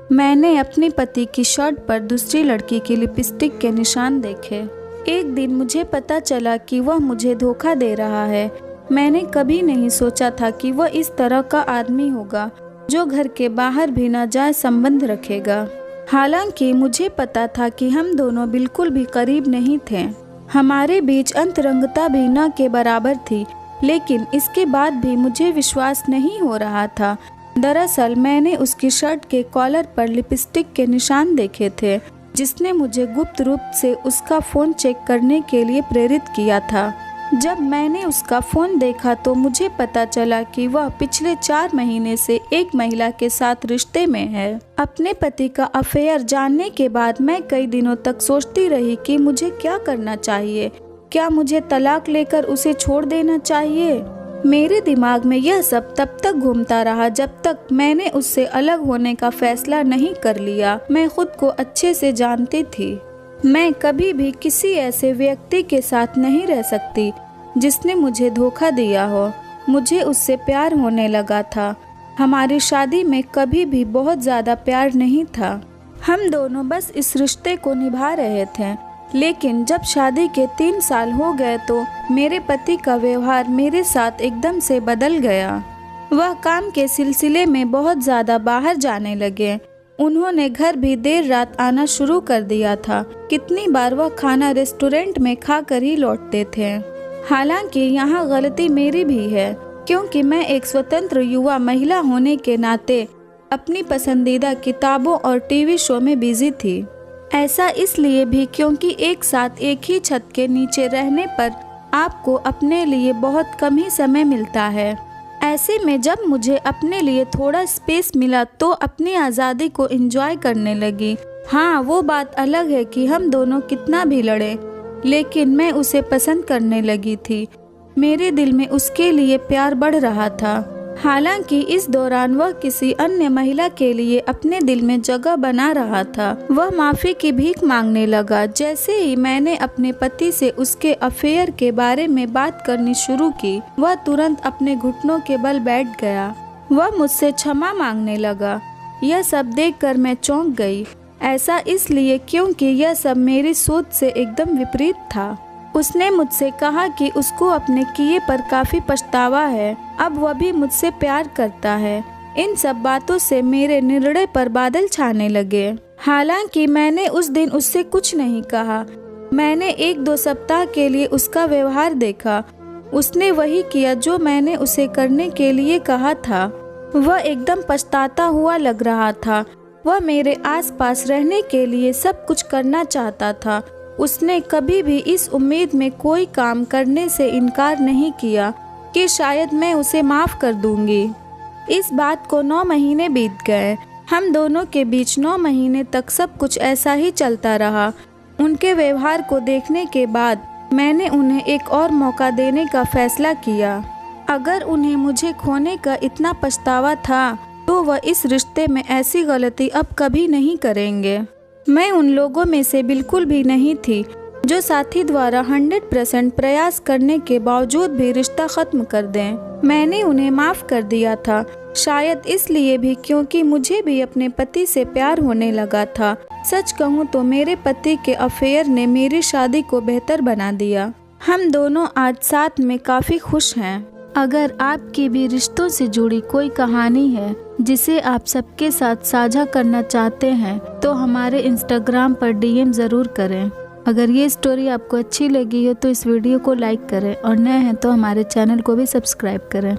मैंने अपने पति की शर्ट पर दूसरी लड़की की लिपस्टिक के निशान देखे। एक दिन मुझे पता चला कि वह मुझे धोखा दे रहा है। मैंने कभी नहीं सोचा था कि वह इस तरह का आदमी होगा जो घर के बाहर भी नाजायज संबंध रखेगा। हालांकि मुझे पता था कि हम दोनों बिल्कुल भी करीब नहीं थे। हमारे बीच अंतरंगता भी न के बराबर थी, लेकिन इसके बाद भी मुझे विश्वास नहीं हो रहा था। दरअसल मैंने उसकी शर्ट के कॉलर पर लिपस्टिक के निशान देखे थे, जिसने मुझे गुप्त रूप से उसका फ़ोन चेक करने के लिए प्रेरित किया था। जब मैंने उसका फ़ोन देखा तो मुझे पता चला कि वह पिछले 4 महीने से एक महिला के साथ रिश्ते में है। अपने पति का अफेयर जानने के बाद मैं कई दिनों तक सोचती रही कि मुझे क्या करना चाहिए। क्या मुझे तलाक लेकर उसे छोड़ देना चाहिए? मेरे दिमाग में यह सब तब तक घूमता रहा जब तक मैंने उससे अलग होने का फैसला नहीं कर लिया। मैं खुद को अच्छे से जानती थी। मैं कभी भी किसी ऐसे व्यक्ति के साथ नहीं रह सकती जिसने मुझे धोखा दिया हो। मुझे उससे प्यार होने लगा था। हमारी शादी में कभी भी बहुत ज़्यादा प्यार नहीं था। हम दोनों बस इस रिश्ते को निभा रहे थे। लेकिन जब शादी के 3 साल हो गए तो मेरे पति का व्यवहार मेरे साथ एकदम से बदल गया। वह काम के सिलसिले में बहुत ज़्यादा बाहर जाने लगे। उन्होंने घर भी देर रात आना शुरू कर दिया था। कितनी बार वह खाना रेस्टोरेंट में खाकर ही लौटते थे। हालांकि यहाँ गलती मेरी भी है, क्योंकि मैं एक स्वतंत्र युवा महिला होने के नाते अपनी पसंदीदा किताबों और टीवी शो में बिजी थी। ऐसा इसलिए भी क्योंकि एक साथ एक ही छत के नीचे रहने पर आपको अपने लिए बहुत कम ही समय मिलता है। ऐसे में जब मुझे अपने लिए थोड़ा स्पेस मिला तो अपनी आज़ादी को एंजॉय करने लगी। हाँ, वो बात अलग है कि हम दोनों कितना भी लड़े, लेकिन मैं उसे पसंद करने लगी थी। मेरे दिल में उसके लिए प्यार बढ़ रहा था। हालांकि इस दौरान वह किसी अन्य महिला के लिए अपने दिल में जगह बना रहा था। वह माफ़ी की भीख मांगने लगा। जैसे ही मैंने अपने पति से उसके अफेयर के बारे में बात करनी शुरू की, वह तुरंत अपने घुटनों के बल बैठ गया। वह मुझसे क्षमा मांगने लगा। यह सब देखकर मैं चौंक गई। ऐसा इसलिए क्योंकि यह सब मेरी सोच से एकदम विपरीत था। उसने मुझसे कहा कि उसको अपने किए पर काफ़ी पछतावा है। अब वह भी मुझसे प्यार करता है। इन सब बातों से मेरे निर्णय पर बादल छाने लगे। हालांकि मैंने उस दिन उससे कुछ नहीं कहा। मैंने 1-2 सप्ताह के लिए उसका व्यवहार देखा। उसने वही किया जो मैंने उसे करने के लिए कहा था। वह एकदम पछताता हुआ लग रहा था। वह मेरे आसपास रहने के लिए सब कुछ करना चाहता था। उसने कभी भी इस उम्मीद में कोई काम करने से इनकार नहीं किया कि शायद मैं उसे माफ़ कर दूंगी। इस बात को 9 महीने बीत गए। हम दोनों के बीच 9 महीने तक सब कुछ ऐसा ही चलता रहा। उनके व्यवहार को देखने के बाद मैंने उन्हें एक और मौका देने का फैसला किया। अगर उन्हें मुझे खोने का इतना पछतावा था तो वह इस रिश्ते में ऐसी गलती अब कभी नहीं करेंगे। मैं उन लोगों में से बिल्कुल भी नहीं थी जो साथी द्वारा 100% प्रयास करने के बावजूद भी रिश्ता ख़त्म कर दें। मैंने उन्हें माफ़ कर दिया था, शायद इसलिए भी क्योंकि मुझे भी अपने पति से प्यार होने लगा था। सच कहूँ तो मेरे पति के अफेयर ने मेरी शादी को बेहतर बना दिया। हम दोनों आज साथ में काफ़ी खुश हैं। अगर आपकी भी रिश्तों से जुड़ी कोई कहानी है जिसे आप सबके साथ साझा करना चाहते हैं तो हमारे इंस्टाग्राम पर DM ज़रूर करें। अगर ये स्टोरी आपको अच्छी लगी हो तो इस वीडियो को लाइक करें और नए हैं तो हमारे चैनल को भी सब्सक्राइब करें।